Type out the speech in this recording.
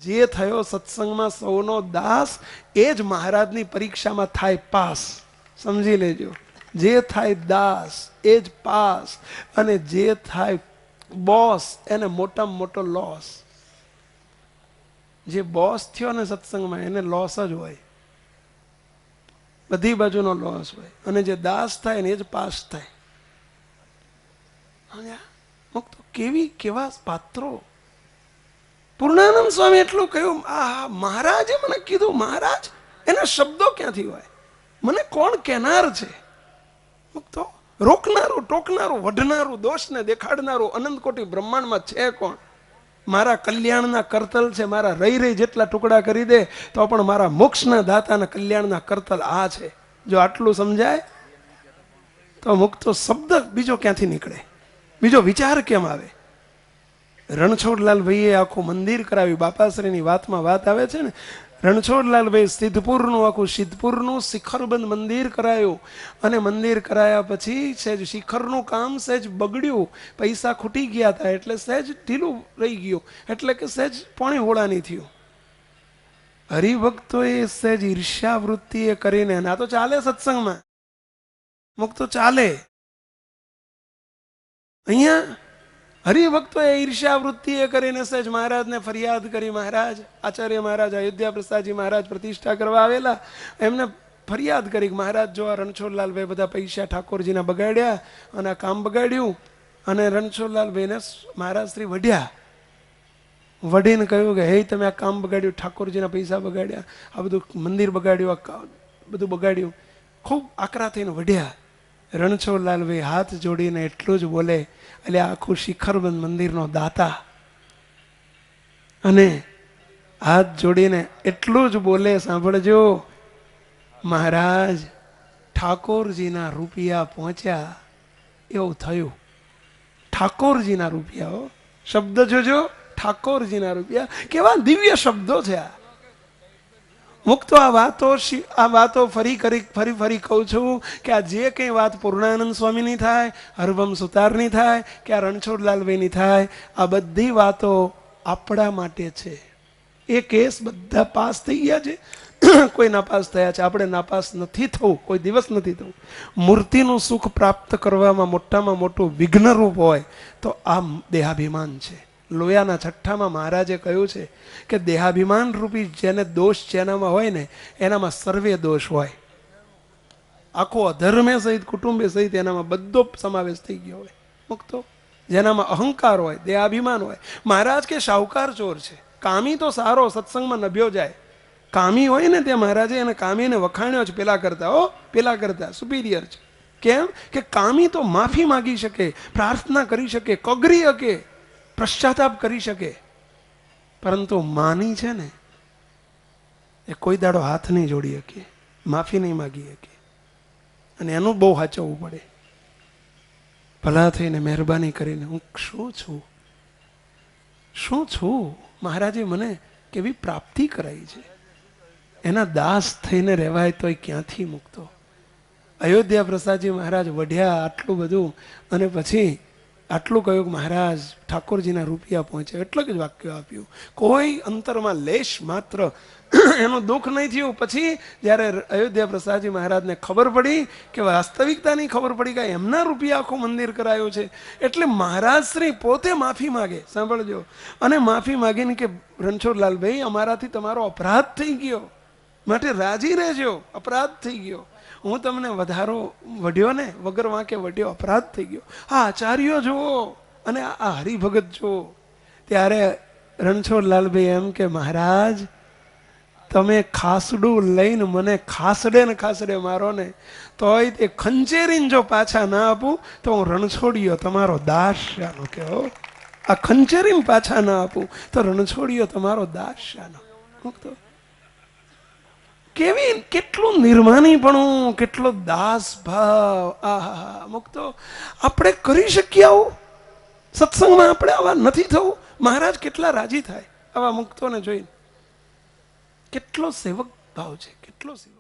જે થયો સત્સંગમાં સૌનો દાસ એ જ મહારાજની પરીક્ષામાં થાય પાસ. સમજી લેજો, જે થાય દાસ એ જ પાસ, અને જે થાય બોસ એને મોટામાં મોટો લોસ. જે બોસ થયો ને સત્સંગમાં એને લોસ જ હોય, બધી બાજુનો લોસ હોય, અને જે દાસ થાય ને એ જ પાસ થાય. તો કેવા પાત્રો. પૂર્ણાનંદ સ્વામી એટલું કહ્યું, આ મહારાજે મને કીધું, મહારાજ એના શબ્દો ક્યાંથી હોય, મને કોણ કહેનાર છે? તો રોકનારું, ટોકનારું, વઢનારું, દોષને દેખાડનારું અનંત કોટી બ્રહ્માંડમાં છે કોણ? મારા કલ્યાણના કરતલ છે, મારા રહી જેટલા ટુકડા કરી દે તો પણ મારા મોક્ષના દાતાના કલ્યાણના કરતલ આ છે. જો આટલું સમજાય તો મુક્તો શબ્દ બીજો ક્યાંથી નીકળે, બીજો વિચાર કેમ આવે? રણછોડલાલ ભાઈએ આખું મંદિર કરાવ્યું. બાપાશ્રીની વાતમાં વાત આવે છે ને, રણછોડલાલ ભાઈ સિદ્ધપુરનું આખું સિદ્ધપુરનું શિખરબંધ મંદિર કરાયું, અને મંદિર કરાયા પછી સહેજ શિખરનું કામ સહેજ બગડ્યું, પૈસા ખૂટી ગયા હતા એટલે સહેજ ઢીલું રહી ગયું, એટલે કે સહેજ પોણી હોળાની થયું. હરિભક્તોએ સહેજ ઈર્ષ્યા વૃત્તિએ કરીને, ના તો ચાલે સત્સંગમાં, મુક્તો ચાલે. અહીંયા હરિભક્તોએ ઈર્ષ્યા વૃત્તિએ કરીને સહેજ મહારાજને ફરિયાદ કરી. મહારાજ, આચાર્ય મહારાજ, અયોધ્યા પ્રસાદજી મહારાજ પ્રતિષ્ઠા કરવા આવેલા, એમને ફરિયાદ કરી કે મહારાજ જો આ રણછોડલાલભાઈ બધા પૈસા ઠાકોરજીના બગાડ્યા અને આ કામ બગાડ્યું. અને રણછોડલાલભાઈને મહારાજ શ્રી વઢ્યા, વઢીને કહ્યું કે હે તમે આ કામ બગાડ્યું, ઠાકોરજીના પૈસા બગાડ્યા, આ બધું મંદિર બગાડ્યું, આ બધું બગાડ્યું. ખૂબ આકરા થઈને વઢ્યા. રણછોડલાલભાઈ હાથ જોડીને એટલું જ બોલે, એટલે આખું શિખરબંધ મંદિરનો દાતા, અને હાથ જોડીને એટલું જ બોલે, સાંભળજો મહારાજ, ઠાકોરજીના રૂપિયા પહોંચ્યા એવું થયું. ઠાકોરજીના રૂપિયા, શબ્દ જોજો, ઠાકોરજીના રૂપિયા. કેવા દિવ્ય શબ્દો છે આ. મુક્તો આ વાતો ફરી કહું છું કે આ જે કંઈ વાત પૂર્ણાનંદ સ્વામીની થાય, હરભમ સુતારની થાય, કે આ રણછોડલાલભાઈની થાય, આ બધી વાતો આપણા માટે છે. એ કેસ બધા પાસ થઈ ગયા છે, કોઈ નાપાસ થયા છે. આપણે નાપાસ નથી થવું, કોઈ દિવસ નથી થવું. મૂર્તિનું સુખ પ્રાપ્ત કરવામાં મોટામાં મોટું વિઘ્નરૂપ હોય તો આ દેહાભિમાન છે. લોયાના છઠ્ઠામાં મહારાજે કહ્યું છે કે દેહાભિમાન રૂપી જેને દોષ જેનામાં હોય ને એનામાં સર્વે દોષ હોય. આખો અધર્મે સહિત, કુટુંબે સહિત એનામાં બધો સમાવેશ થઈ ગયો હોય. મુક્તો જેનામાં અહંકાર હોય, દેહાભિમાન હોય. મહારાજ કે શાહુકાર ચોર છે, કામી તો સારો, સત્સંગમાં નભ્યો જાય. કામી હોય ને તે મહારાજે એને કામીને વખાણ્યો છે, પેલા કરતા સુપીરિયર છે. કેમ કે કામી તો માફી માગી શકે, પ્રાર્થના કરી શકે, કગરી શકે, પશ્ચાતાપ કરી શકે, પરંતુ માની છે ને એ કોઈ દાડો હાથ નહીં જોડી શકે, માફી નહીં માગી શકે, અને એનું બહુ સાચવવું પડે. ભલા થઈને મહેરબાની કરીને હું શું છું, મહારાજે મને કેવી પ્રાપ્તિ કરાઈ છે, એના દાસ થઈને રહેવાય તોય ક્યાંથી મુક્તો. અયોધ્યા પ્રસાદજી મહારાજ વઢ્યા આટલું બધું, અને પછી આટલું કહ્યું કે મહારાજ ઠાકોરજીના રૂપિયા પહોંચ્યા, એટલું જ વાક્ય આપ્યું. કોઈ અંતરમાં લેશ માત્ર એનું દુઃખ નહીં થયું. પછી જ્યારે અયોધ્યા પ્રસાદજી મહારાજને ખબર પડી કે વાસ્તવિકતાની ખબર પડી કે એમના રૂપિયા આખું મંદિર કરાયું છે, એટલે મહારાજ શ્રી પોતે માફી માગે. સાંભળજો, અને માફી માગીને કે રણછોડલાલભાઈ, અમારાથી તમારો અપરાધ થઈ ગયો, માટે રાજી રહેજો, અપરાધ થઈ ગયો. હું તમને વધારો વઢ્યો ને, વગર વાંકે વઢ્યો, અપરાધ થઈ ગયો. આ આચાર્યો જુઓ અને આ હરિભગત જુઓ. ત્યારે રણછોડલાલભાઈ એમ કે મહારાજ, તમે ખાસડું લઈને મને ખાસડે મારો ને, તોય તે ખંચેરીને જો પાછા ના આપું તો હું રણછોડ્યો તમારો દાસ શાનો. કેવો આ ખંચેરીને પાછા ના આપું તો રણછોડ્યો તમારો દાસ શાનો. મુક્તો કેવી, કેટલું નિર્માનીપણું, કેટલો દાસ ભાવ. આહા મુક્તો આપણે કરી શકીએ આવું સત્સંગમાં? આપણે આવા નથી થવું? મહારાજ કેટલા રાજી થાય આવા મુક્તોને જોઈને. કેટલો સેવક ભાવ છે, કેટલો સેવક.